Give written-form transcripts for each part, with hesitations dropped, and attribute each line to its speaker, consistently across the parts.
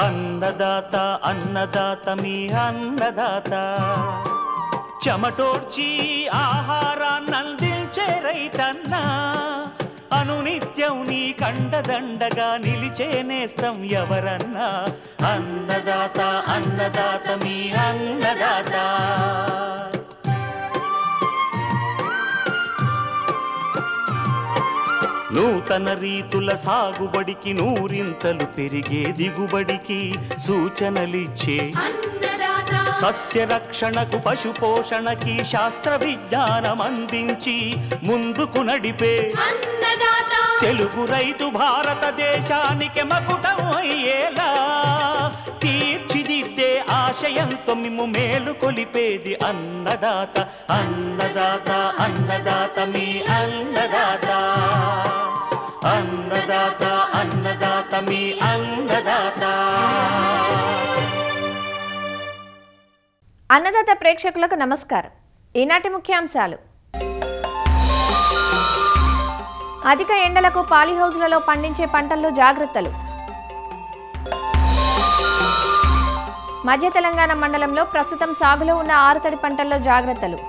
Speaker 1: అన్నదాత అన్నదాత మీ అన్నదాత చెమటోడ్చి ఆహారాన్నందించే రైతన్నా అనునిత్యం నీ కండదండగా నిలిచే నేస్తం ఎవరన్నా అన్నదాత అన్నదాత మీ అన్నదాత నూతన రీతుల సాగుబడికి నూరింతలు పెరిగే దిగుబడికి సూచనలిచ్చే సస్య రక్షణకు పశు పోషణకి శాస్త్ర విజ్ఞానం అందించి ముందుకు నడిపే తెలుగు రైతు భారతదేశానికి మకుటం అయ్యేలా తీర్చిదిద్దే ఆశయంతో మిమ్ము మేలు కొలిపేది అన్నదాత అన్నదాత అన్నదాత మీ అన్నదాత అన్నదాత అన్నదాత మీ అన్నదాత.
Speaker 2: అన్నదాత ప్రేక్షకులకు నమస్కారం. ఈనాటి ముఖ్యాంశాలు: అధిక ఎండలకు పాలీహౌస్లలో పండించే పంటల్లో జాగ్రత్తలు. మధ్య తెలంగాణ మండలంలో ప్రస్తుతం సాగులో ఉన్న ఆరుతడి పంటల్లో జాగ్రత్తలు.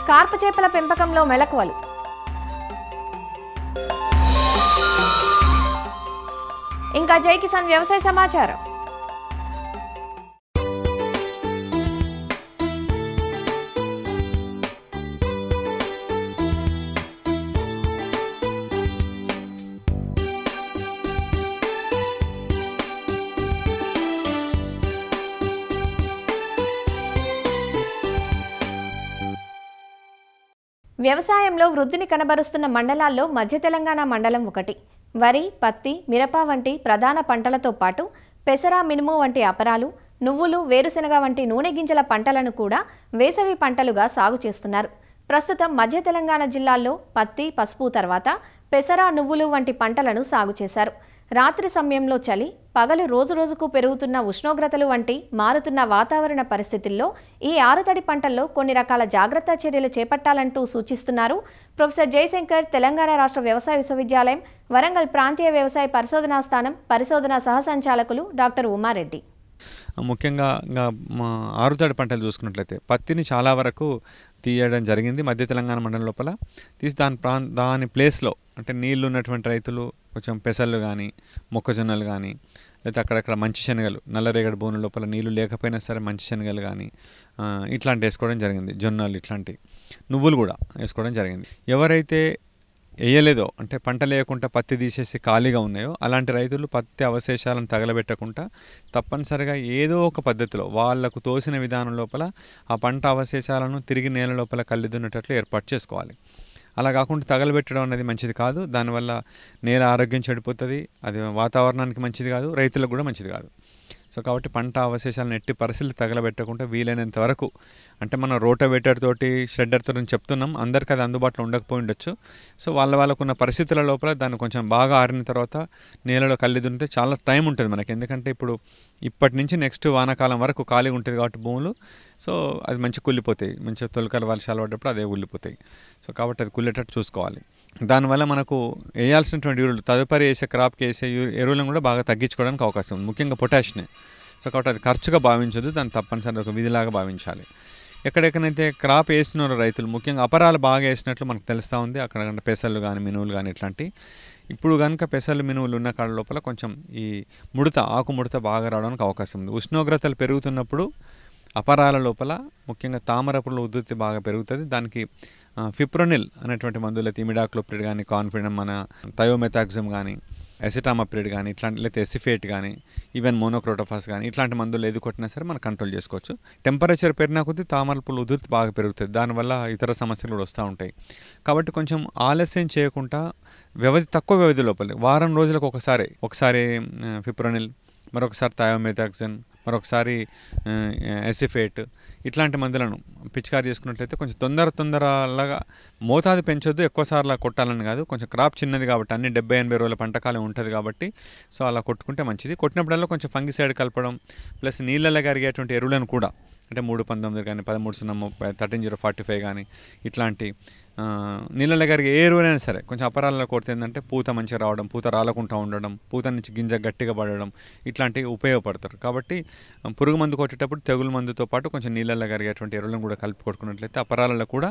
Speaker 2: కార్పు చేపల పెంపకంలో మెలకువలు. ఇంకా జై కిసాన్ వ్యవసాయ సమాచారం. వ్యవసాయంలో వృద్ధిని కనబరుస్తున్న మండలాల్లో మధ్య తెలంగాణ మండలం ఒకటి. వరి, పత్తి, మిరప వంటి ప్రధాన పంటలతో పాటు పెసర, మినుము వంటి అపరాలు, నువ్వులు, వేరుశెనగ వంటి నూనె గింజల పంటలను కూడా వేసవి పంటలుగా సాగు చేస్తున్నారు. ప్రస్తుతం మధ్య తెలంగాణ జిల్లాల్లో పత్తి, పసుపు తర్వాత పెసర, నువ్వులు వంటి పంటలను సాగు చేశారు. రాత్రి సమయంలో చలి, పగలు రోజురోజుకు పెరుగుతున్న ఉష్ణోగ్రతలు వంటి మారుతున్న వాతావరణ పరిస్థితుల్లో ఈ ఆరుతడి పంటల్లో కొన్ని రకాల జాగ్రత్త చర్యలు చేపట్టాలంటూ సూచిస్తున్నారు ప్రొఫెసర్ జయశంకర్, తెలంగాణ రాష్ట్ర వ్యవసాయ విశ్వవిద్యాలయం, వరంగల్ ప్రాంతీయ వ్యవసాయ పరిశోధనా స్థానం పరిశోధనా సహసంచాలకులు డాక్టర్ ఉమారెడ్డి.
Speaker 3: ముఖ్యంగా ఆరుతడి పంటలు చూసుకున్నట్లయితే పత్తిని చాలా వరకు తీయడం జరిగింది మధ్య తెలంగాణ మండలం లోపల. తీసి దాని ప్లేస్లో అంటే నీళ్లు ఉన్నటువంటి రైతులు కొంచెం పెసళ్ళు కానీ, మొక్కజొన్నలు కానీ, లేకపోతే అక్కడక్కడ మంచి శనగలు, నల్లరేగడి భూముల లోపల నీళ్లు లేకపోయినా సరే మంచి శనగలు కానీ ఇట్లాంటి వేసుకోవడం జరిగింది. జొన్నలు, ఇట్లాంటి నువ్వులు కూడా వేసుకోవడం జరిగింది. ఎవరైతే వేయలేదో అంటే పంట లేకుండా పత్తి తీసేసి ఖాళీగా ఉన్నాయో అలాంటి రైతులు పత్తి అవశేషాలను తగలబెట్టకుండా తప్పనిసరిగా ఏదో ఒక పద్ధతిలో వాళ్లకు తోసిన విధానం లోపల ఆ పంట అవశేషాలను తిరిగి నేల లోపల కళ్ళిదున్నట్లు ఏర్పాటు చేసుకోవాలి. అలా కాకుండా తగలబెట్టడం అనేది మంచిది కాదు. దానివల్ల నేల ఆరోగ్యం చెడిపోతుంది, అది వాతావరణానికి మంచిది కాదు, రైతులకు కూడా మంచిది కాదు. సో కాబట్టి పంట అవశేషాలను ఎట్టి పరిస్థితులు తగలబెట్టకుండా వీలైనంత వరకు అంటే మనం రోటోవేటర్ తోటి, షెడ్డర్ తోటి చెప్తున్నాం, అందరికీ అది అందుబాటులో ఉండకపోయి ఉండొచ్చు. సో వాళ్ళకున్న పరిస్థితుల లోపల దాన్ని కొంచెం బాగా ఆరిన తర్వాత నేలలో కళ్ళిదుంటే చాలా టైం ఉంటుంది మనకి. ఎందుకంటే ఇప్పటి నుంచి నెక్స్ట్ వానాకాలం వరకు ఖాళీగా ఉంటుంది కాబట్టి భూములు, సో అది మంచి కుళ్ళిపోతాయి. మంచిగా తొలకల వర్షాలు పడ్డప్పుడు అదే కుళ్ళిపోతాయి. సో కాబట్టి అది కుళ్ళేటట్టు చూసుకోవాలి. దానివల్ల మనకు వేయాల్సినటువంటి ఎరువులు, తదుపరి వేసే క్రాప్కి వేసే ఎరువులను కూడా బాగా తగ్గించుకోవడానికి అవకాశం ఉంది, ముఖ్యంగా పొటాషియం. సో కాబట్టి అది ఖర్చుగా భావించదు, దాన్ని తప్పనిసరిగా ఒక విధిలాగా భావించాలి. ఎక్కడెక్కడైతే క్రాప్ వేస్తున్నారో రైతులు, ముఖ్యంగా అపరాలు బాగా వేసినట్లు మనకు తెలుస్తూ ఉంది. అక్కడ పెసలు కానీ, మినువులు కానీ ఇట్లాంటి. ఇప్పుడు కనుక పెసలు, మినువులు ఉన్న కాళ్ళ లోపల కొంచెం ఈ ఆకు ముడత బాగా రావడానికి అవకాశం ఉంది. ఉష్ణోగ్రతలు పెరుగుతున్నప్పుడు అపరాల లోపల ముఖ్యంగా తామరపుల ఉధృతి బాగా పెరుగుతుంది. దానికి ఫిప్రోనిల్ అనేటువంటి మందులు, ఇమిడాక్లోప్రిడ్ కానీ, కాన్ఫిడమ్, మన థయోమెథాక్సమ్ కానీ, ఎసిటామప్రిడ్ కానీ, ఇట్లాంటి లేకపోతే ఎసిఫేట్ కానీ, ఈవెన్ మోనోక్రోటోఫాస్ కానీ ఇట్లాంటి మందులు ఏది కొట్టినా సరే మనం కంట్రోల్ చేసుకోవచ్చు. టెంపరేచర్ పెరిగినా కొద్దీ తామరపుల ఉధృతి బాగా పెరుగుతుంది, దానివల్ల ఇతర సమస్యలు కూడా వస్తూ ఉంటాయి. కాబట్టి కొంచెం ఆలస్యం చేయకుండా తక్కువ వ్యవధి లోపల వారం రోజులకు ఒకసారి ఫిప్రోనిల్, మరొకసారి థయోమెథాక్సమ్, మరొకసారి ఎసిఫేట్ ఇట్లాంటి మందులను పిచికారి చేసుకున్నట్లయితే కొంచెం తొందరలాగా మోతాదు పెంచొద్దు, ఎక్కువసార్లు కొట్టాలని కాదు. కొంచెం క్రాప్ చిన్నది కాబట్టి అన్ని 70-80 రోజుల పంటకాలం ఉంటుంది కాబట్టి సో అలా కొట్టుకుంటే మంచిది. కొట్టినప్పుడల్లా కొంచెం ఫంగిసైడ్ కలపడం, ప్లస్ నీళ్ళలో కరిగేటువంటి ఎరువులను కూడా అంటే 319 కానీ 1330 13045 కానీ ఇట్లాంటి నీళ్ళలో కరిగే ఏ ఎరువులైనా సరే కొంచెం అపరాలలో కొడితే ఏంటంటే పూత మంచిగా రావడం, పూత రాలకుండా ఉండడం, పూత నుంచి గింజ గట్టిగా పడడం ఇట్లాంటివి ఉపయోగపడతారు. కాబట్టి పురుగు మందు కొట్టేటప్పుడు తెగులు మందుతో పాటు కొంచెం నీళ్ళల్లో కరిగేటువంటి ఎరువులను కూడా కలిపి కొట్టుకున్నట్లయితే అపరాలలో కూడా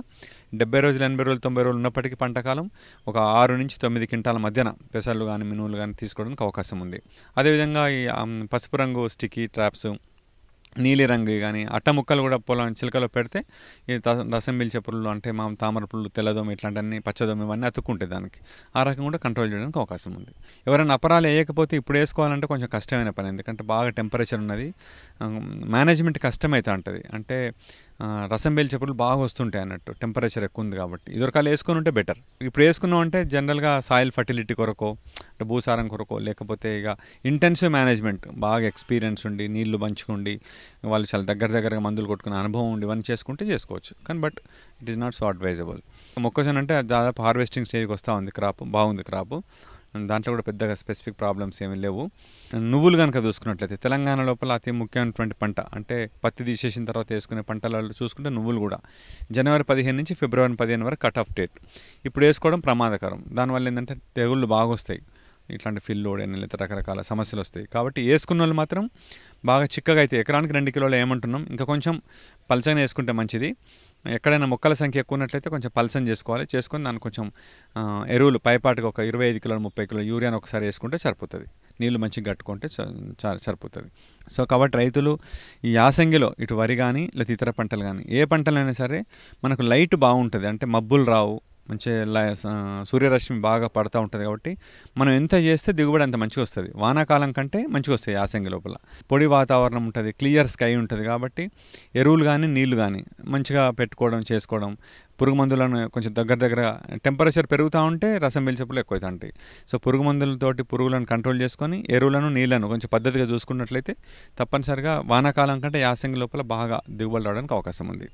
Speaker 3: 70 రోజులు 80 రోజులు 90 రోజులు ఉన్నప్పటికీ పంటకాలం ఒక 6 నుంచి 9 క్వింటాల మధ్యన పెసర్లు కానీ మినువులు కానీ తీసుకోవడానికి అవకాశం ఉంది. అదేవిధంగా ఈ పసుపు రంగు స్టిక్కీ ట్రాప్స్, నీలి రంగు కానీ అట్ట ముక్కలు కూడా పొలం చిలకలో పెడితే ఈ రసం పీల్చే పురుగులు అంటే తామర పుళ్ళు, తెల్లదోమ ఇట్లాంటివన్నీ, పచ్చదోమ ఇవన్నీ అతుక్కుంటాయి. దానికి ఆ రకంగా కూడా కంట్రోల్ చేయడానికి అవకాశం ఉంది. ఎవరైనా అపరాలు వేయకపోతే ఇప్పుడు వేసుకోవాలంటే కొంచెం కష్టమైన పని, ఎందుకంటే బాగా టెంపరేచర్ ఉన్నది, మేనేజ్మెంట్ కష్టమైతే ఉంటుంది. అంటే రసం పీల్చే పురుగులు బాగా వస్తుంటాయి అన్నట్టు, టెంపరేచర్ ఎక్కువ ఉంది కాబట్టి. ఇదివరకాలు వేసుకుని ఉంటే బెటర్. ఇప్పుడు వేసుకున్నాం అంటే జనరల్గా సాయిల్ ఫర్టిలిటీ కొరకో, అంటే భూసారం కొరకో, లేకపోతే ఇక ఇంటెన్సివ్ మేనేజ్మెంట్ బాగా ఎక్స్పీరియన్స్ ఉండి, నీళ్లు పంచుకుండి, వాళ్ళు చాలా దగ్గరగా మందులు కొట్టుకునే అనుభవం ఉండి ఇవన్నీ చేసుకుంటే చేసుకోవచ్చు. కానీ but it is not so advisable. మొక్కజొన్న అంటే దాదాపు హార్వెస్టింగ్ స్టేజ్కి వస్తూ ఉంది, క్రాప్ బాగుంది. క్రాప్ దాంట్లో కూడా పెద్దగా స్పెసిఫిక్ ప్రాబ్లమ్స్ ఏమీ లేవు. నువ్వులు కనుక చూసుకున్నట్లయితే తెలంగాణ లోపల అతి ముఖ్యమైనటువంటి పంట, అంటే పత్తి తీసేసిన తర్వాత వేసుకునే పంటలలో చూసుకుంటే నువ్వులు కూడా జనవరి 15 నుంచి ఫిబ్రవరి 15 వరకు కట్ ఆఫ్ డేట్. ఇప్పుడు వేసుకోవడం ప్రమాదకరం. దానివల్ల ఏంటంటే తెగుళ్ళు బాగా వస్తాయి, ఇట్లాంటి ఫిల్లోడ్ అని లేదా రకరకాల సమస్యలు వస్తాయి. కాబట్టి వేసుకున్న వాళ్ళు మాత్రం బాగా చిక్కగా అయితే ఎకరానికి 2 కిలోలు ఏమంటున్నాం, ఇంకా కొంచెం పల్చగా వేసుకుంటే మంచిది. ఎక్కడైనా మొక్కల సంఖ్య ఎక్కువ ఉన్నట్లయితే కొంచెం పల్సన్ చేసుకోవాలి. చేసుకొని దానికి కొంచెం ఎరువులు పైపాటుగా ఒక 25 కిలోలు 30 కిలోలు యూరియాను ఒకసారి వేసుకుంటే సరిపోతుంది. నీళ్లు మంచిగా కట్టుకుంటే సరిపోతుంది. సో కాబట్టి రైతులు ఈ యాసంగిలో ఇటు వరి కానీ లేదా ఇతర పంటలు కానీ ఏ పంటలైనా సరే మనకు లైట్ బాగుంటుంది, అంటే మబ్బులు రావు, మంచిగా సూర్యరశ్మి బాగా పడుతూ ఉంటుంది. కాబట్టి మనం ఎంత చేస్తే దిగుబడి అంత మంచిగా వస్తుంది. వానాకాలం కంటే మంచిగా వస్తాయి యాసంగి లోపల. పొడి వాతావరణం ఉంటుంది, క్లియర్ స్కై ఉంటుంది. కాబట్టి ఎరువులు కానీ నీళ్లు కానీ మంచిగా పెట్టుకోవడం చేసుకోవడం. పురుగు మందులను కొంచెం దగ్గర టెంపరేచర్ పెరుగుతూ ఉంటే రసం పీల్చే పురుగులు ఎక్కువ అవుతాయి. సో పురుగు మందులతోటి పురుగులను కంట్రోల్ చేసుకొని ఎరువులను నీళ్లను కొంచెం పద్ధతిగా చూసుకున్నట్లయితే తప్పనిసరిగా వానాకాలం కంటే యాసంగి లోపల బాగా దిగుబడి రావడానికి అవకాశం ఉంది.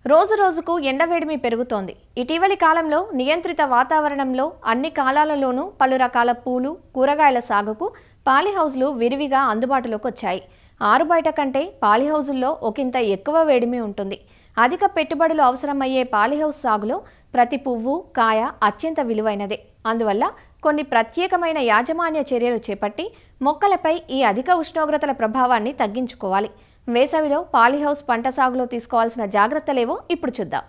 Speaker 2: రోజు రోజుకు ఎండవేడిమి పెరుగుతోంది. ఇటీవలి కాలంలో నియంత్రిత వాతావరణంలో అన్ని కాలాలలోనూ పలు రకాల పూలు, కూరగాయల సాగుకు పాలీహౌజ్లు విరివిగా అందుబాటులోకి వచ్చాయి. ఆరుబయట కంటే పాలీహౌజుల్లో ఒకంత ఎక్కువ వేడిమి ఉంటుంది. అధిక పెట్టుబడులు అవసరమయ్యే పాలీహౌస్ సాగులో ప్రతి పువ్వు, కాయ అత్యంత విలువైనదే. అందువల్ల కొన్ని ప్రత్యేకమైన యాజమాన్య చర్యలు చేపట్టి మొక్కలపై ఈ అధిక ఉష్ణోగ్రతల ప్రభావాన్ని తగ్గించుకోవాలి. వేసవిలో పాలీహౌస్ పంట సాగులో తీసుకోవాల్సిన జాగ్రత్తలేవో ఇప్పుడు చూద్దాం.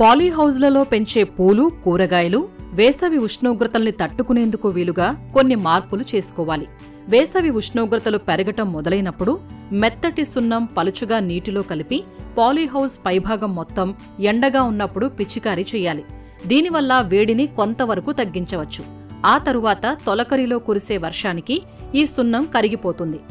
Speaker 4: పాలీహౌజ్లలో పెంచే పూలు, కూరగాయలు వేసవి ఉష్ణోగ్రతల్ని తట్టుకునేందుకు వీలుగా కొన్ని మార్పులు చేసుకోవాలి. వేసవి ఉష్ణోగ్రతలు పెరగటం మొదలైనప్పుడు మెత్తటి సున్నం పలుచుగా నీటిలో కలిపి పాలీహౌస్ పైభాగం మొత్తం ఎండగా ఉన్నప్పుడు పిచికారీ చేయాలి. దీనివల్ల వేడిని కొంతవరకు తగ్గించవచ్చు. ఆ తరువాత తొలకరిలో కురిసే వర్షానికి ఈ సున్నం కరిగిపోతుంది.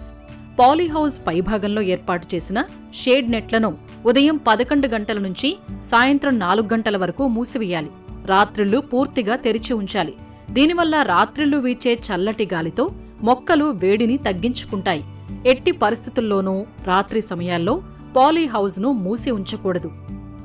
Speaker 4: పాలీహౌస్ పైభాగంలో ఏర్పాటు చేసిన షేడ్ నెట్లను ఉదయం 11 గంటల నుంచి సాయంత్రం 4 గంటల వరకు మూసివేయాలి. రాత్రిళ్లు పూర్తిగా తెరిచి ఉంచాలి. దీనివల్ల రాత్రిళ్లు వీచే చల్లటి గాలితో మొక్కలు వేడిని తగ్గించుకుంటాయి. ఎట్టి పరిస్థితుల్లోనూ రాత్రి సమయాల్లో పాలీహౌజ్ను మూసి ఉంచకూడదు.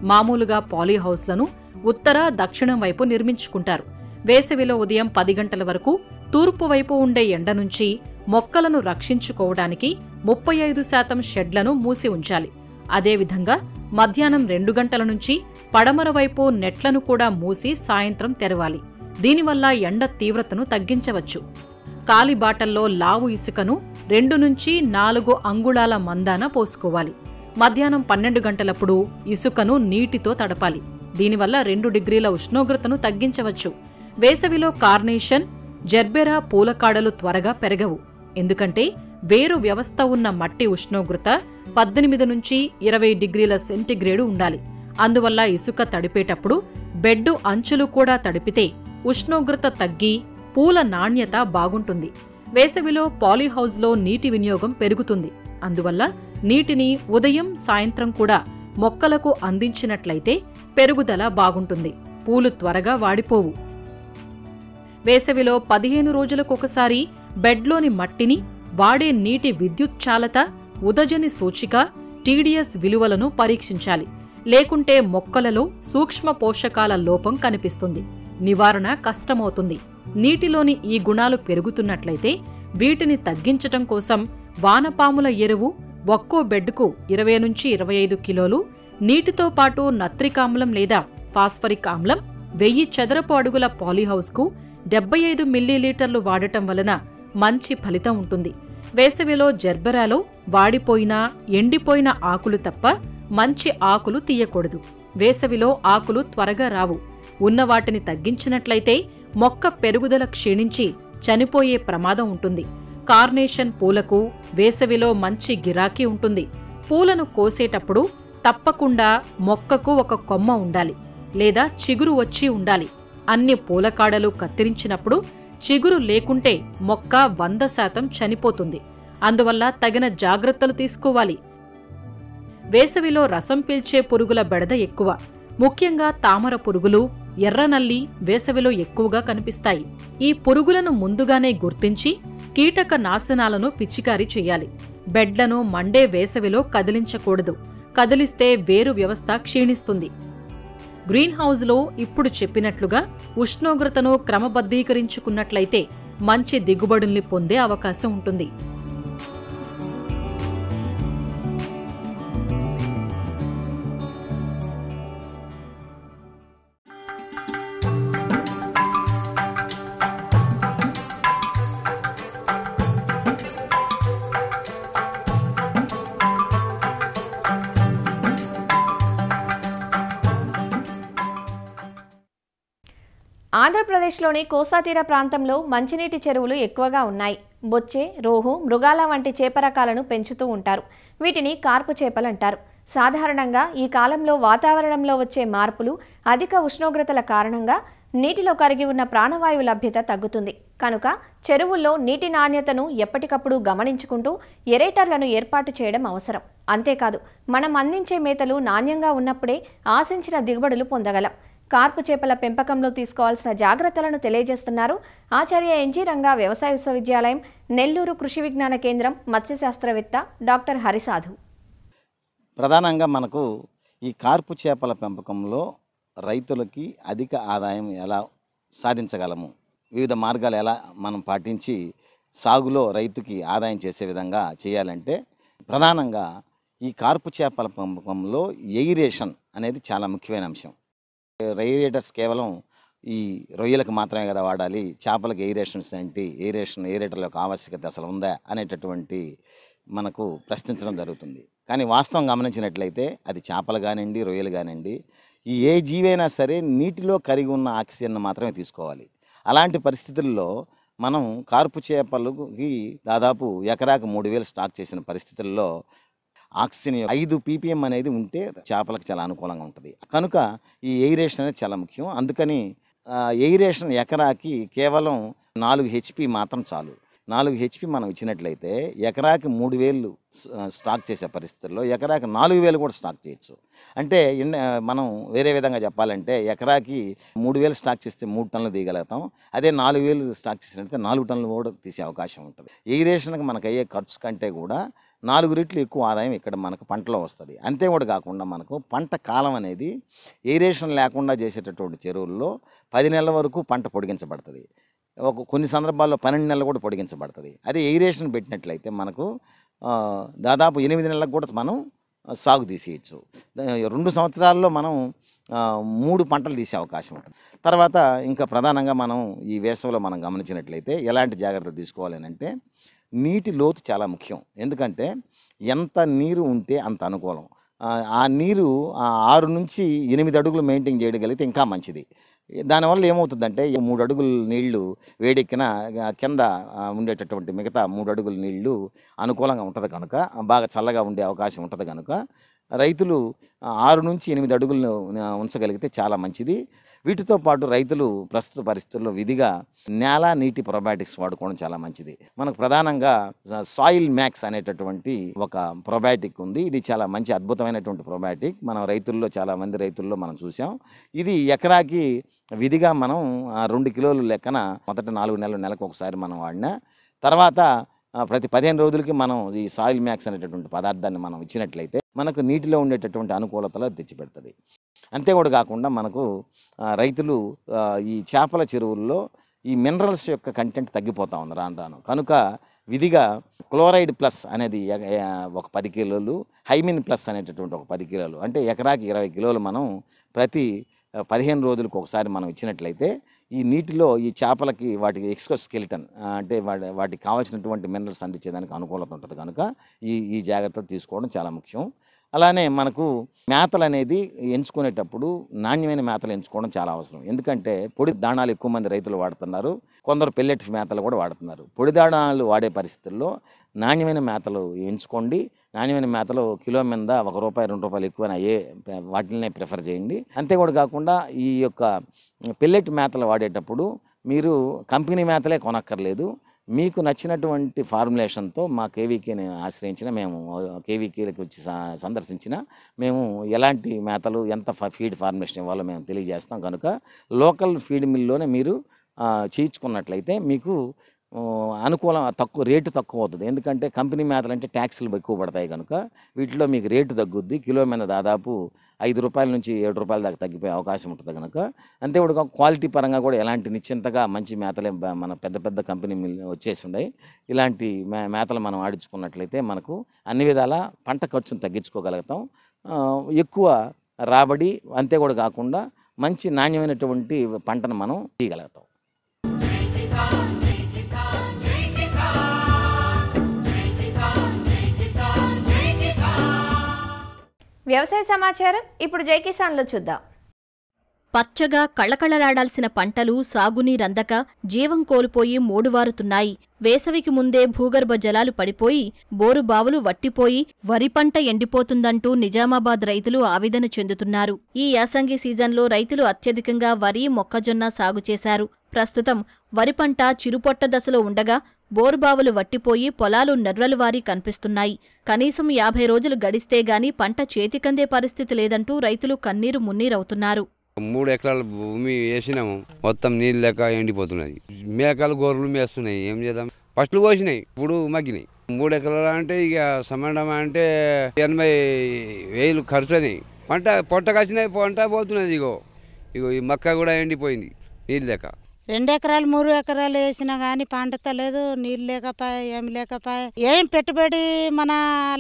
Speaker 4: మామూలుగా పాలీహౌస్లను ఉత్తర, దక్షిణం వైపు నిర్మించుకుంటారు. వేసవిలో ఉదయం 10 గంటల వరకు తూర్పు వైపు ఉండే ఎండ నుంచి మొక్కలను రక్షించుకోవడానికి 35% షెడ్లను మూసి ఉంచాలి. అదేవిధంగా మధ్యాహ్నం 2 గంటల నుంచి పడమర వైపు నెట్లను కూడా మూసి సాయంత్రం తెరవాలి. దీనివల్ల ఎండ తీవ్రతను తగ్గించవచ్చు. కాలిబాటల్లో లావు ఇసుకను 2 నుంచి 4 అంగుళాల మందాన పోసుకోవాలి. మధ్యాహ్నం 12 గంటలప్పుడు ఇసుకను నీటితో తడపాలి. దీనివల్ల 2 డిగ్రీల ఉష్ణోగ్రతను తగ్గించవచ్చు. వేసవిలో కార్నేషన్, జెర్బెరా పూలకాడలు త్వరగా పెరగవు. ఎందుకంటే వేరు వ్యవస్థ ఉన్న మట్టి ఉష్ణోగ్రత 18 నుంచి 20 డిగ్రీల సెంటీగ్రేడు ఉండాలి. అందువల్ల ఇసుక తడిపేటప్పుడు బెడ్డు అంచులు కూడా తడిపితే ఉష్ణోగ్రత తగ్గి పూల నాణ్యత బాగుంటుంది. వేసవిలో పాలీహౌస్లో నీటి వినియోగం పెరుగుతుంది. అందువల్ల నీటిని ఉదయం సాయంత్రం కూడా మొక్కలకు అందించినట్లయితే పెరుగుదల బాగుంటుంది. పూలు త్వరగా వాడిపోవు. వేసవిలో 15 రోజులకొకసారి బెడ్లోని మట్టిని, వాడే నీటి విద్యుచ్ఛాలత, ఉదజని సూచిక, టీడీఎస్ విలువలను పరీక్షించాలి. లేకుంటే మొక్కలలో సూక్ష్మ పోషకాల లోపం కనిపిస్తుంది. నివారణ కష్టమవుతుంది. నీటిలోని ఈ గుణాలు పెరుగుతున్నట్లయితే వీటిని తగ్గించటం కోసం వానపాముల ఎరువు ఒక్కో బెడ్కు 20 నుంచి 25 కిలోలు, నీటితో పాటు నత్రికామ్లం లేదా ఫాస్ఫరిక్ ఆమ్లం 1000 చదరపు అడుగుల పాలీహౌస్కు 75 మిల్లీలీటర్లు వాడటం వలన మంచి ఫలితం ఉంటుంది. వేసవిలో జర్బెరాలో వాడిపోయిన, ఎండిపోయిన ఆకులు తప్ప మంచి ఆకులు తీయకూడదు. వేసవిలో ఆకులు త్వరగా రావు. ఉన్నవాటిని తగ్గించినట్లయితే మొక్క పెరుగుదల క్షీణించి చనిపోయే ప్రమాదం ఉంటుంది. కార్నేషన్ పూలకు వేసవిలో మంచి గిరాకీ ఉంటుంది. పూలను కోసేటప్పుడు తప్పకుండా మొక్కకు ఒక కొమ్మ ఉండాలి, లేదా చిగురు వచ్చి ఉండాలి. అన్ని పూలకాడలు కత్తిరించినప్పుడు చిగురు లేకుంటే మొక్క 100% చనిపోతుంది. అందువల్ల తగిన జాగ్రత్తలు తీసుకోవాలి. వేసవిలో రసం పీల్చే పురుగుల బెడద ఎక్కువ. ముఖ్యంగా తామర పురుగులు, ఎర్రనల్లి వేసవిలో ఎక్కువగా కనిపిస్తాయి. ఈ పురుగులను ముందుగానే గుర్తించి కీటక నాశనాలను పిచికారీ చెయ్యాలి. బెడ్లను మండే వేసవిలో కదిలించకూడదు. కదిలిస్తే వేరు వ్యవస్థ క్షీణిస్తుంది. గ్రీన్ హౌస్లో ఇప్పుడు చెప్పినట్లుగా ఉష్ణోగ్రతను క్రమబద్ధీకరించుకున్నట్లయితే మంచి దిగుబడుల్ని పొందే అవకాశం ఉంటుంది.
Speaker 2: ఆంధ్రప్రదేశ్లోని కోస్తాతీర ప్రాంతంలో మంచినీటి చెరువులు ఎక్కువగా ఉన్నాయి. బొచ్చె, రోహు, మృగాల వంటి చేప రకాలను పెంచుతూ ఉంటారు. వీటిని కార్పు చేపలంటారు. సాధారణంగా ఈ కాలంలో వాతావరణంలో వచ్చే మార్పులు, అధిక ఉష్ణోగ్రతల కారణంగా నీటిలో కరిగి ఉన్న ప్రాణవాయువు లభ్యత తగ్గుతుంది. కనుక చెరువుల్లో నీటి నాణ్యతను ఎప్పటికప్పుడు గమనించుకుంటూ ఎరేటర్లను ఏర్పాటు చేయడం అవసరం. అంతేకాదు, మనం అందించే మేతలు నాణ్యంగా ఉన్నప్పుడే ఆశించిన దిగుబడులు పొందగలం. కార్పు చేపల పెంపకంలో తీసుకోవాల్సిన జాగ్రత్తలను తెలియజేస్తున్నారు ఆచార్య ఎన్జీ రంగా వ్యవసాయ విశ్వవిద్యాలయం, నెల్లూరు కృషి విజ్ఞాన కేంద్రం మత్స్యశాస్త్రవేత్త డాక్టర్ హరిసాధు.
Speaker 5: ప్రధానంగా మనకు ఈ కార్పు చేపల పెంపకంలో రైతులకి అధిక ఆదాయం ఎలా సాధించగలము, వివిధ మార్గాలు ఎలా మనం పాటించి సాగులో రైతుకి ఆదాయం చేసే విధంగా చేయాలంటే, ప్రధానంగా ఈ కార్పు చేపల పెంపకంలో ఎయిరేషన్ అనేది చాలా ముఖ్యమైన అంశం. ఎయిరేటర్స్ కేవలం ఈ రొయ్యలకు మాత్రమే కదా వాడాలి, చేపలకు ఎయిరేషన్స్ ఏంటి, ఎయిరేటర్ల యొక్క ఆవశ్యకత అసలు ఉందా అనేటటువంటి మనకు ప్రశ్నించడం జరుగుతుంది. కానీ వాస్తవం గమనించినట్లయితే అది చేపలు కానివ్వండి, రొయ్యలు కానివ్వండి, ఈ ఏ జీవైనా సరే నీటిలో కరిగి ఉన్న ఆక్సిజన్ మాత్రమే తీసుకోవాలి. అలాంటి పరిస్థితుల్లో మనం కార్పు చేపలకి దాదాపు ఎకరాకు 3000 స్టాక్ చేసిన పరిస్థితుల్లో ఆక్సిజన్ 5 ppm అనేది ఉంటే చేపలకు చాలా అనుకూలంగా ఉంటుంది. కనుక ఈ ఎయిరేషన్ అనేది చాలా ముఖ్యం. అందుకని ఎయిరేషన్ ఎకరాకి కేవలం 4 HP మాత్రం చాలు. 4 HP మనం ఇచ్చినట్లయితే ఎకరాకి 3000 స్టాక్ చేసే పరిస్థితుల్లో ఎకరాకి 4000 కూడా స్టాక్ చేయొచ్చు. అంటే మనం వేరే విధంగా చెప్పాలంటే ఎకరాకి 3000 స్టాక్ చేస్తే 3 టన్నులు తీయగలుగుతాం. అదే 4000 స్టాక్ చేసినట్లయితే 4 టన్నులు కూడా తీసే అవకాశం ఉంటుంది. ఎయిరేషన్కి మనకు అయ్యే ఖర్చు కంటే కూడా 4 రెట్లు ఎక్కువ ఆదాయం ఇక్కడ మనకు పంటలో వస్తుంది. అంతే కూడా కాకుండా మనకు పంట కాలం అనేది ఎయిరేషన్ లేకుండా చేసేటటువంటి చెరువుల్లో 10 నెలల వరకు పంట పొడిగించబడుతుంది. కొన్ని సందర్భాల్లో 12 నెలలు కూడా పొడిగించబడుతుంది. అదే ఎయిరేషన్ పెట్టినట్లయితే మనకు దాదాపు 8 నెలలకు కూడా మనం సాగు తీసేయచ్చు. 2 సంవత్సరాల్లో మనం 3 పంటలు తీసే అవకాశం ఉంటుంది. తర్వాత ఇంకా ప్రధానంగా మనం ఈ వేసవిలో మనం గమనించినట్లయితే ఎలాంటి జాగ్రత్తలు తీసుకోవాలి అంటే, నీటి లోతు చాలా ముఖ్యం. ఎందుకంటే ఎంత నీరు ఉంటే అంత అనుకూలం. ఆ నీరు 6 నుంచి 8 అడుగులు మెయింటైన్ చేయగలిగితే ఇంకా మంచిది. దానివల్ల ఏమవుతుందంటే 3 అడుగుల నీళ్లు వేడెక్కిన కింద ఉండేటటువంటి మిగతా 3 అడుగుల నీళ్లు అనుకూలంగా ఉంటుంది కనుక, బాగా చల్లగా ఉండే అవకాశం ఉంటుంది కనుక రైతులు 6 నుంచి 8 అడుగులు ఉంచగలిగితే చాలా మంచిది. వీటితో పాటు రైతులు ప్రస్తుత పరిస్థితుల్లో విధిగా నేల నీటి ప్రొబయాటిక్స్ వాడుకోవడం చాలా మంచిది. మనకు ప్రధానంగా సాయిల్ మ్యాక్స్ అనేటటువంటి ఒక ప్రొబయాటిక్ ఉంది. ఇది చాలా మంచి అద్భుతమైనటువంటి ప్రొబయాటిక్. మనం రైతుల్లో చాలా మంది రైతుల్లో మనం చూసాం. ఇది ఎకరాకి విధిగా మనం 2 కిలోలు లెక్కన మొదట 4 నెలలకు ఒకసారి మనం వాడినా, తర్వాత ప్రతి 15 రోజులకి మనం ఈ సాయిల్ మ్యాక్స్ అనేటటువంటి పదార్థాన్ని మనం ఇచ్చినట్లయితే మనకు నీటిలో ఉండేటటువంటి అనుకూలతలు తెచ్చిపెడుతుంది. అంతే కూడా కాకుండా మనకు రైతులు ఈ చేపల చెరువుల్లో ఈ మినరల్స్ యొక్క కంటెంట్ తగ్గిపోతూ ఉంది రాను. కనుక విధిగా క్లోరైడ్ ప్లస్ అనేది ఒక 10 కిలోలు, హైమిన్ ప్లస్ అనేటటువంటి ఒక 10 కిలోలు, అంటే ఎకరాకి 20 కిలోలు మనం ప్రతి 15 రోజులకు ఒకసారి మనం ఇచ్చినట్లయితే ఈ నీటిలో ఈ చేపలకి వాటికి ఎక్స్కోస్కెలిటన్ అంటే వాటికి కావాల్సినటువంటి మినరల్స్ అందించేదానికి అనుకూలత ఉంటుంది. కనుక ఈ జాగ్రత్తలు తీసుకోవడం చాలా ముఖ్యం. అలానే మనకు మేతలు అనేది ఎంచుకునేటప్పుడు నాణ్యమైన మేతలు ఎంచుకోవడం చాలా అవసరం. ఎందుకంటే పొడి దాణాలు ఎక్కువ మంది రైతులు వాడుతున్నారు, కొందరు పెల్లెట్స్ మేతలు కూడా వాడుతున్నారు. పొడి దాణాలు వాడే పరిస్థితుల్లో నాణ్యమైన మేతలు ఎంచుకోండి. నాణ్యమైన మేతలు కిలో మీద ₹1, ₹2 ఎక్కువ వాటినే ప్రిఫర్ చేయండి. అంతే కూడా కాకుండా ఈ యొక్క పెల్లెట్ మేతలు వాడేటప్పుడు మీరు కంపెనీ మేతలే కొనక్కర్లేదు. మీకు నచ్చినటువంటి ఫార్ములేషన్తో మా కేవీకేని ఆశ్రయించిన మేము కేవీకేలకు వచ్చి సందర్శించిన మేము ఎలాంటి మేతలు ఎంత ఫీడ్ ఫార్ములేషన్ ఇవ్వాలో మేము తెలియజేస్తాం. కనుక లోకల్ ఫీడ్ మిల్లోనే మీరు చేయించుకున్నట్లయితే మీకు రేటు తక్కువ అవుతుంది. ఎందుకంటే కంపెనీ మేతలు అంటే ట్యాక్సులు ఎక్కువ పడతాయి. కనుక వీటిలో మీకు రేటు తగ్గుద్ది. కిలో మీద దాదాపు ₹5 నుంచి ₹7 దాకా తగ్గిపోయే అవకాశం ఉంటుంది. కనుక అంతేకాదు క్వాలిటీ పరంగా కూడా ఎలాంటి నిశ్చింతగా మంచి మేతలే మన పెద్ద కంపెనీ వచ్చేసి ఉన్నాయి. ఇలాంటి మేతలు మనం ఆడించుకున్నట్లయితే మనకు అన్ని విధాల పంట ఖర్చును తగ్గించుకోగలుగుతాం, ఎక్కువ రాబడి, అంతే కూడా కాకుండా మంచి నాణ్యమైనటువంటి పంటను మనం తీయగలుగుతాం.
Speaker 2: వ్యవసాయ సమాచారం ఇప్పుడు జై కిసాన్లో చూద్దాం.
Speaker 6: పచ్చగా కళకళలాడాల్సిన పంటలు సాగునీరందక జీవం కోల్పోయి మోడువారుతున్నాయి. వేసవికి ముందే భూగర్భ జలాలు పడిపోయి బోరుబావులు వట్టిపోయి వరి పంట ఎండిపోతుందంటూ నిజామాబాద్ రైతులు ఆవేదన చెందుతున్నారు. ఈ యాసంగి సీజన్లో రైతులు అత్యధికంగా వరి, మొక్కజొన్న సాగు చేశారు. ప్రస్తుతం వరి పంట చిరుపొట్ట దశలో ఉండగా బోరుబావులు వట్టిపోయి పొలాలు నెర్రలువారి కనిపిస్తున్నాయి. కనీసం 50 రోజులు గడిస్తే గాని పంట చేతికందే పరిస్థితి లేదంటూ రైతులు కన్నీరు మున్నీరవుతున్నారు.
Speaker 7: 3 ఎకరాల భూమి వేసినాము, మొత్తం నీళ్ళు లేక ఎండిపోతున్నది. మేకలు గొర్రెలు మేస్తున్నాయి, ఏం చేద్దాం. ఫస్ట్లు కోసినాయి, ఇప్పుడు మగ్గినాయి. 3 ఎకరాలు అంటే ఇక సమానం అంటే 80,000 ఖర్చు అయినాయి. పంట పొట్టకొచ్చినాయి, పంట పోతున్నది. ఇగో ఈ మక్క కూడా ఎండిపోయింది నీళ్ళు లేక.
Speaker 8: 2 ఎకరాలు 3 ఎకరాలు వేసినా కానీ పండుతలేదు, నీళ్ళు లేకపోయా, ఏమి లేకపోయా. ఏం పెట్టుబడి మన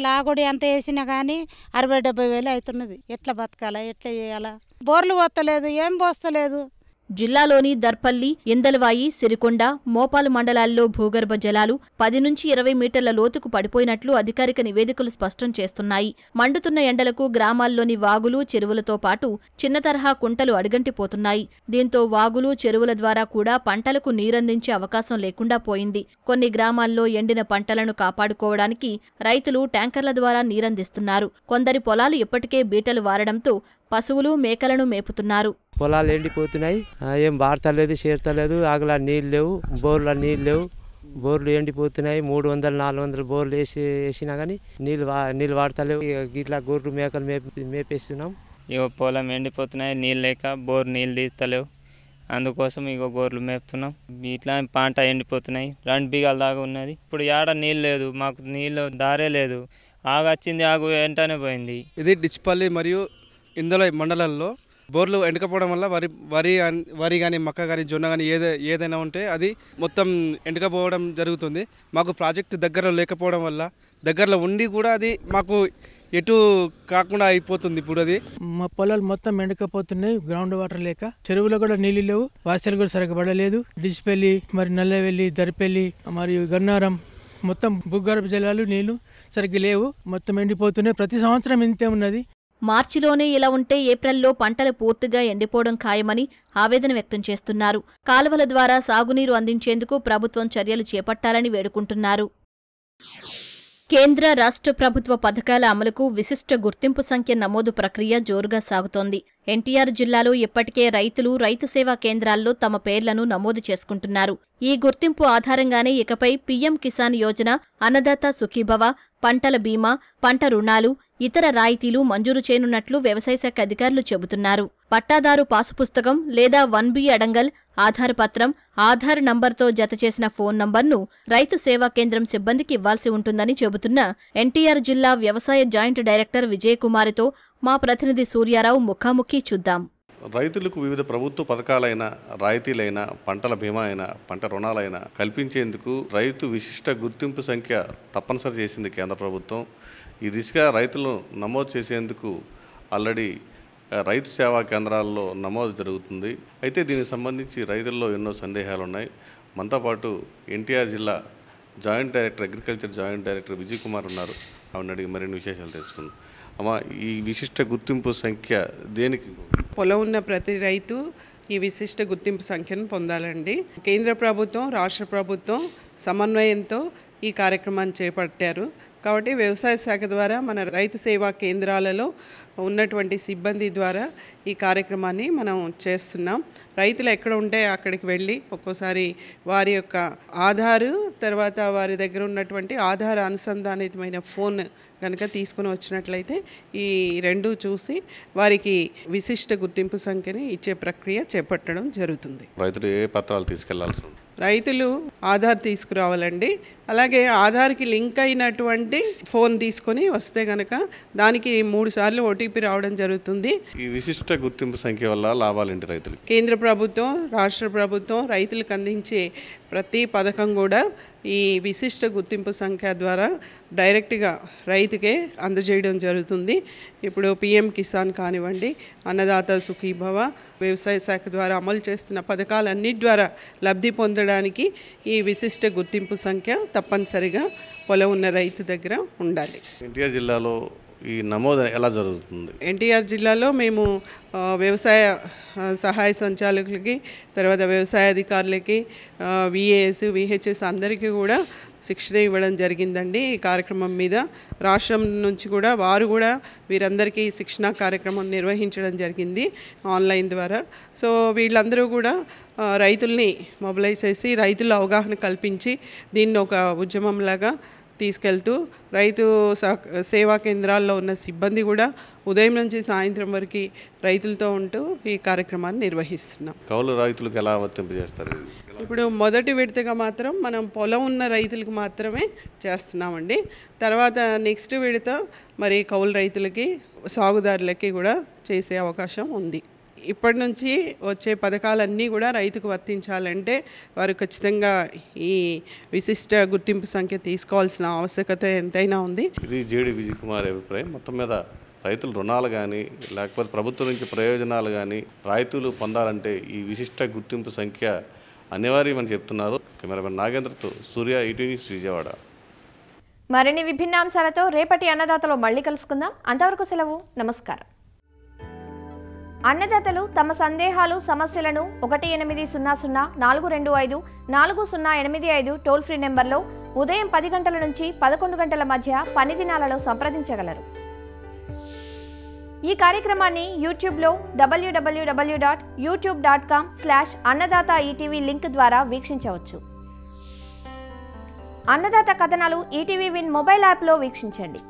Speaker 8: లాగుడి అంత వేసినా కానీ 60-70 వేలు అవుతున్నది. ఎట్లా బతకాలా, ఎట్లా చేయాలా? బోర్లు పోస్తలేదు, ఏం పోస్తలేదు.
Speaker 6: జిల్లాలోని దర్పల్లి, ఇందల్వాయి, సిరికొండ, మోపాలు మండలాల్లో భూగర్భ జలాలు 10 నుంచి 20 మీటర్ల లోతుకు పడిపోయినట్లు అధికారిక నివేదికలు స్పష్టం చేస్తున్నాయి. మండుతున్న ఎండలకు గ్రామాల్లోని వాగులు, చెరువులతో పాటు చిన్న తరహా కుంటలు అడుగంటిపోతున్నాయి. దీంతో వాగులు, చెరువుల ద్వారా కూడా పంటలకు నీరందించే అవకాశం లేకుండా పోయింది. కొన్ని గ్రామాల్లో ఎండిన పంటలను కాపాడుకోవడానికి రైతులు ట్యాంకర్ల ద్వారా నీరందిస్తున్నారు. కొందరి పొలాలు ఇప్పటికే బీటలు వారడంతో పశువులు, మేకలను మేపుతున్నారు.
Speaker 9: పొలాలు ఎండిపోతున్నాయి, ఏం వాడతలేదు, చేరతలేదు. ఆగలా నీళ్ళు లేవు, బోర్ల నీళ్ళు లేవు, బోర్లు ఎండిపోతున్నాయి. 300-400 బోర్లు వేసినా కానీ నీళ్ళు వాడతలేవు. ఇట్లా గొర్రెలు మేకలు మేపేస్తున్నాం.
Speaker 10: ఇగో పొలం ఎండిపోతున్నాయి, నీళ్ళు లేక బోర్ నీళ్ళు తీస్తలేవు. అందుకోసం ఇగో గొర్రెలు మేపుతున్నాం. ఇట్లా పంట ఎండిపోతున్నాయి. 2 బిగాల దాకా ఉన్నది. ఇప్పుడు ఏడ నీళ్ళు లేదు, మాకు నీళ్ళు దారే లేదు. ఆగొచ్చింది, ఆగు వెంటనే పోయింది.
Speaker 11: ఇది డిచ్పల్లి మరియు ఇందులో మండలంలో బోర్లు ఎండకపోవడం వల్ల వరి కానీ, మక్క కానీ, జొన్న కానీ ఏదైనా ఉంటే అది మొత్తం ఎండకపోవడం జరుగుతుంది. మాకు ప్రాజెక్టు దగ్గరలో లేకపోవడం వల్ల, దగ్గరలో ఉండి కూడా అది మాకు ఎటు కాకుండా అయిపోతుంది. ఇప్పుడు అది
Speaker 12: మా పొలాలు మొత్తం ఎండకపోతున్నాయి, గ్రౌండ్ వాటర్ లేక. చెరువులో కూడా నీళ్ళు లేవు, వాసలు కూడా సరిగ్గా పడలేదు. డిచ్పల్లి, మరి నల్లవెల్లి, దర్పల్లి మరియు గన్నారం మొత్తం భూగర్భ జలాలు నీళ్లు సరిగ్గా లేవు, మొత్తం ఎండిపోతున్నాయి. ప్రతి సంవత్సరం ఇంతే ఉన్నది.
Speaker 6: మార్చిలోనే ఇలా ఉంటే ఏప్రిల్లో పంటలు పూర్తిగా ఎండిపోవడం ఖాయమని ఆవేదన వ్యక్తం చేస్తున్నారు. కాలువల ద్వారా సాగునీరు అందించేందుకు ప్రభుత్వం చర్యలు చేపట్టాలని వేడుకుంటున్నారు. కేంద్ర రాష్ట్ర ప్రభుత్వ పథకాల అమలుకు విశిష్ట గుర్తింపు సంఖ్య నమోదు ప్రక్రియ జోరుగా సాగుతోంది. ఎన్టీఆర్ జిల్లాలో ఇప్పటికే రైతులు రైతు సేవా కేంద్రాల్లో తమ పేర్లను నమోదు చేసుకుంటున్నారు. ఈ గుర్తింపు ఆధారంగానే ఇకపై పీఎం కిసాన్ యోజన, అన్నదాత సుఖీభవ, పంటల బీమా, పంట రుణాలు, ఇతర రాయితీలు మంజూరు చేయనున్నట్లు వ్యవసాయ శాఖ అధికారులు చెబుతున్నారు. పట్టాదారు పాసు పుస్తకం లేదా 1B అడంగల్, ఆధార్ పత్రం, ఆధార్ నంబర్తో జతచేసిన ఫోన్ నంబర్ను రైతు సేవా కేంద్రం సిబ్బందికి ఇవ్వాల్సి ఉంటుందని చెబుతున్న ఎన్టీఆర్ జిల్లా వ్యవసాయ జాయింట్ డైరెక్టర్ విజయకుమారితో మా ప్రతినిధి సూర్యారావు ముఖాముఖి చూద్దాం.
Speaker 13: రైతులకు వివిధ ప్రభుత్వ పథకాలైన, రాయితీలైన, పంటల బీమా అయినా, పంట రుణాలైనా కల్పించేందుకు రైతు విశిష్ట గుర్తింపు సంఖ్య తప్పనిసరి చేసింది కేంద్ర ప్రభుత్వం. ఈ దిశగా రైతులను నమోదు చేసేందుకు ఆల్రెడీ రైతు సేవా కేంద్రాల్లో నమోదు జరుగుతుంది. అయితే దీనికి సంబంధించి రైతుల్లో ఎన్నో సందేహాలు ఉన్నాయి. మనతో పాటు ఎన్టీఆర్ జిల్లా joint director, agriculture joint director Vijay Kumar ఉన్నారు. ఆవిడని అడిగి మరిన్ని విశేషాలు తెలుసుకుందాం. అమ్మ, ఈ విశిష్ట గుర్తింపు సంఖ్య దేనికి?
Speaker 14: పొలం ఉన్న ప్రతి రైతు ఈ విశిష్ట గుర్తింపు సంఖ్యను పొందాలండి. కేంద్ర ప్రభుత్వం, రాష్ట్ర ప్రభుత్వం సమన్వయంతో ఈ కార్యక్రమాన్ని చేపట్టారు. కాబట్టి వ్యవసాయ శాఖ ద్వారా మన రైతు సేవా కేంద్రాలలో ఉన్నటువంటి సిబ్బంది ద్వారా ఈ కార్యక్రమాన్ని మనం చేస్తున్నాం. రైతులు ఎక్కడ ఉంటే అక్కడికి వెళ్ళి ఒక్కోసారి వారి యొక్క ఆధారు, తర్వాత వారి దగ్గర ఉన్నటువంటి ఆధార్ అనుసంధానితమైన ఫోన్ కనుక తీసుకుని వచ్చినట్లయితే ఈ రెండు చూసి వారికి విశిష్ట గుర్తింపు సంఖ్యని ఇచ్చే ప్రక్రియ చేపట్టడం జరుగుతుంది.
Speaker 13: రైతులు ఏ పత్రాలు తీసుకెళ్లాల్సి ఉంటుంది?
Speaker 14: రైతులు ఆధార్ తీసుకురావాలండి. అలాగే ఆధార్కి లింక్ అయినటువంటి ఫోన్ తీసుకొని వస్తే కనుక దానికి 3 సార్లు ఓటీపీ రావడం జరుగుతుంది.
Speaker 13: ఈ విశిష్ట గుర్తింపు సంఖ్య వల్ల లాభాలేంటి రైతులు?
Speaker 14: కేంద్ర ప్రభుత్వం, రాష్ట్ర ప్రభుత్వం రైతులకు అందించే ప్రతి పథకం కూడా ఈ విశిష్ట గుర్తింపు సంఖ్య ద్వారా డైరెక్ట్గా రైతుకే అందజేయడం జరుగుతుంది. ఇప్పుడు పీఎం కిసాన్ కానివ్వండి, అన్నదాత సుఖీభవ, వ్యవసాయ శాఖ ద్వారా అమలు చేస్తున్న పథకాలన్నిటి ద్వారా లబ్ధి పొందడానికి ఈ విశిష్ట గుర్తింపు సంఖ్య తప్పనిసరిగా పొలం ఉన్న రైతు దగ్గర ఉండాలి.
Speaker 13: ఎన్టీఆర్ జిల్లాలో ఈ నమోదు ఎలా జరుగుతుంది?
Speaker 14: ఎన్టీఆర్ జిల్లాలో మేము వ్యవసాయ సహాయ సంచాలకులకి, తర్వాత వ్యవసాయ అధికారులకి, విఏఎస్, విహెచ్ఎస్ అందరికీ కూడా శిక్షణ ఇవ్వడం జరిగిందండి. ఈ కార్యక్రమం మీద రాష్ట్రం నుంచి కూడా వారు కూడా వీరందరికీ శిక్షణ కార్యక్రమం నిర్వహించడం జరిగింది ఆన్లైన్ ద్వారా. సో వీళ్ళందరూ కూడా రైతుల్ని మొబిలైజ్ చేసి రైతుల అవగాహన కల్పించి దీన్ని ఒక ఉద్యమంలాగా తీసుకెళ్తూ రైతు సేవా కేంద్రాల్లో ఉన్న సిబ్బంది కూడా ఉదయం నుంచి సాయంత్రం వరకు రైతులతో ఉంటూ ఈ కార్యక్రమాన్ని నిర్వహిస్తున్నాం.
Speaker 13: కౌలు రైతులకు ఎలా వర్తింపజేస్తారు?
Speaker 14: ఇప్పుడు మొదటి విడతగా మాత్రం మనం పొలం ఉన్న రైతులకు మాత్రమే చేస్తున్నామండి. తర్వాత నెక్స్ట్ విడత మరి కౌలు రైతులకి, సాగుదారులకి కూడా చేసే అవకాశం ఉంది. ఇప్పటి నుంచి వచ్చే పథకాలన్నీ కూడా రైతుకు వర్తించాలంటే వారు ఖచ్చితంగా ఈ విశిష్ట గుర్తింపు సంఖ్య తీసుకోవాల్సిన ఆవశ్యకత ఎంతైనా ఉంది.
Speaker 13: ఇది జేడి విజయ్ కుమార్ అభిప్రాయం. మొత్తం మీద రైతులు రుణాలు కానీ లేకపోతే ప్రభుత్వం నుంచి ప్రయోజనాలు కానీ రైతులు పొందాలంటే ఈ విశిష్ట గుర్తింపు సంఖ్య అనివార్యమని చెప్తున్నారు. కెమెరామెన్ నాగేంద్రతో సూర్య, ఈటీ న్యూస్, విజయవాడ.
Speaker 2: మరిన్ని విభిన్న అంశాలతో రేపటి అన్నదాతలో మళ్ళీ కలుసుకుందాం. అంతవరకు సెలవు. నమస్కారం. అన్నదాతలు తమ సందేహాలు, సమస్యలను 1800-425-4085 టోల్ ఫ్రీ నెంబర్లో ఉదయం 10 గంటల నుంచి 11 గంటల మధ్య పని దినాలలో సంప్రదించగలరు. ఈ కార్యక్రమాన్ని యూట్యూబ్లో www.youtube.com/అన్నదాత-ETV లింక్ ద్వారా వీక్షించవచ్చు. అన్నదాత కథనాలు ఈటీవీ విన్ మొబైల్ యాప్లో వీక్షించండి.